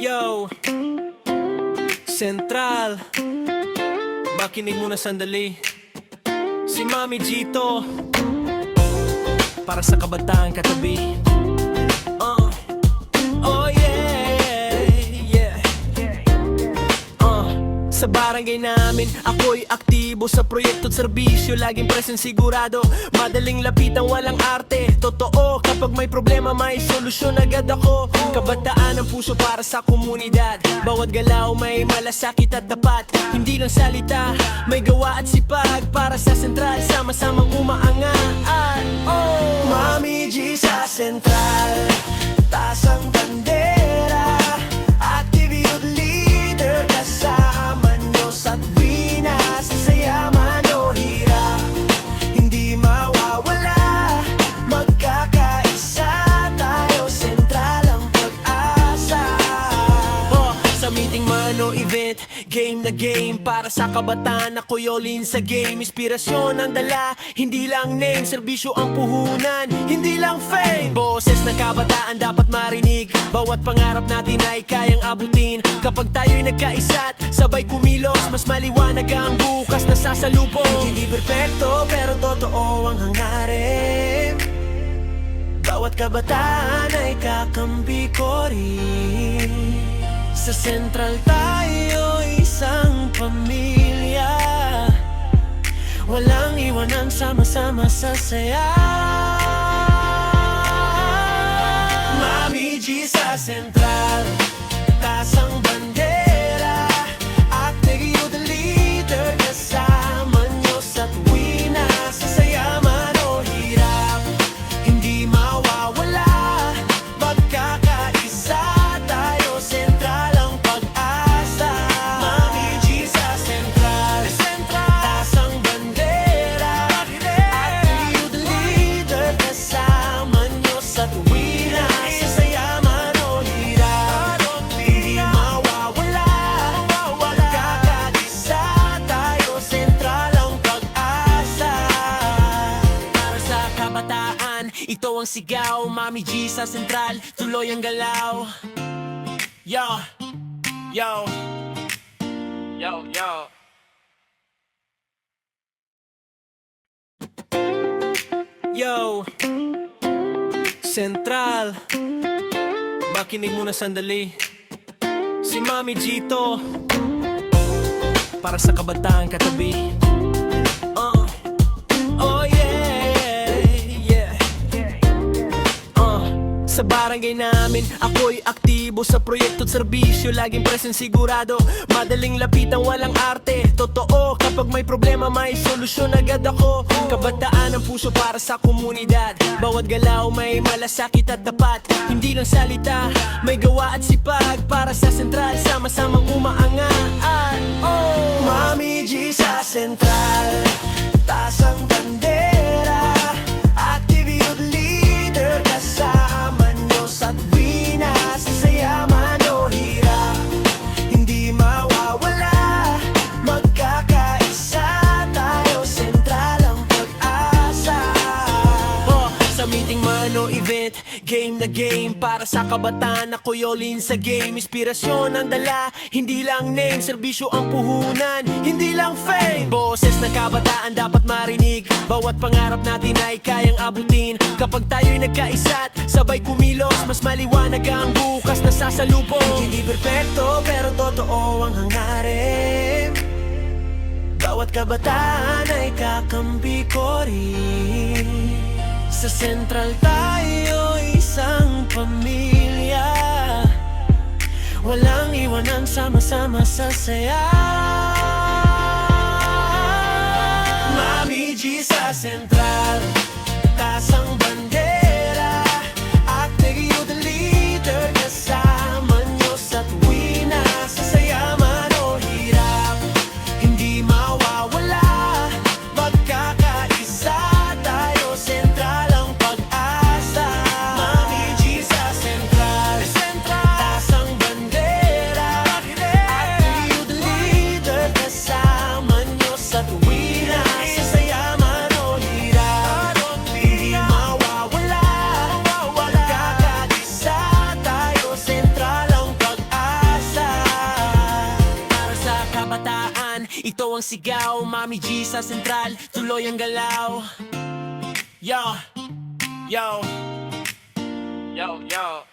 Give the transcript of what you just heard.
Yo, Central, makinig muna sandali. Si Mami Gito, para sa kabataan katabi. Oh yeah, yeah. Sa barangay namin, ako'y aktibo sa proyekto at serbisyo. Laging present sigurado, madaling lapitan, walang arte. Totoo, kapag may problema, may solusyon agad ako. Kabataan ang puso para sa komunidad. Bawat galaw may malasakit at tapat. Hindi lang salita, may gawa at sipag. Para sa sentral, sama-samang umaangat. Oh, Mami G sa sentral, taas ang bandera. Active youth leader, kasama nyo sa tuwina. Sa saya man o hirap, hindi mawawala. Magkakaisa tayo, sentral ang pag-asa. Sa meeting man o event, game na game. Para sa kabataan, ako'y all in sa game. Inspirasyon ang dala, hindi lang name. Serbisyo ang puhunan, hindi lang fame. Boses ng kabataan dapat marinig. Bawat pangarap natin ay kayang abutin. Kapag tayo'y nagkaisa't sabay kumilos, mas maliwanag ang bukas na sasalubong. Hindi perfecto pero totoo ang hangarin. Bawat kabataan ay kakampi ko rin. Sa sentral tayo isang pamilya. Walang iwanan, sama-sama sa saya. Mami G sa sentral, taas ang bandera. Active youth leader, kasama nyo sa tuwina. Sa saya man o hirap, hindi mawawala. Magkakaisa tayo, sentral ang pag-asa. Mami G sa sentral, taas ang bandera. Active youth leader, kasama nyo sa tuwina. Sa saya man o hirap, hindi mawawala. Magkakaisa tayo, sentral ang pag-asa. Para sa kabataan, ito ang sigaw. Mami G sa sentral, tuloy ang galaw. Yo, yo, yo, yo. Yo, Central, makinig muna sandali. Si Mami Gito, para sa kabataan katabi. Oh yeah, yeah. Sa barangay namin, ako'y aktibo sa proyekto at serbisyo. Laging present sigurado, madaling lapitan, walang arte. Totoo, kapag may problema, may solusyon agad ako. Kabataan ang puso para sa komunidad. Bawat galaw may malasakit at tapat. Hindi lang salita, may gawa at sipag. Para sa sentral, sama-samang umaangat. Oh, Mami G sa sentral, taas ang bandera. Active youth leader, kasama nyo sa tuwina. Sa saya man o hirap, hindi mawawala. Magkakaisa tayo, sentral ang pag-asa. Sa meeting man o event, game na game. Para sa kabataan, ako'y all in sa game. Inspirasyon ang dala, hindi lang name. Serbisyo ang puhunan, hindi lang fame. Boses ng kabataan dapat marinig. Bawat pangarap natin ay kayang abutin. Kapag tayo'y nagkaisa't sabay kumilos, mas maliwanag ang bukas na sasalubong. Hindi perfecto pero totoo ang hangarin. Bawat kabataan ay kakampi ko rin. Sa sentral tayo isang pamilya. Walang iwanan, sama-sama sa saya. Mami G sa sentral, taas ang bandera. Active youth leader, kasama nyo sa tuwina. Sa saya man o hirap, hindi mawawala. Magkakaisa tayo, sentral ang pag-asa. Mami G sa sentral, taas ang bandera. Active youth leader, kasama nyo sa tuwina. Sa saya man o hirap, hindi mawawala. kabataan. Ito ang sigaw, Mami G sa sentral, tuloy ang galaw. Yo, yo, yo, yo.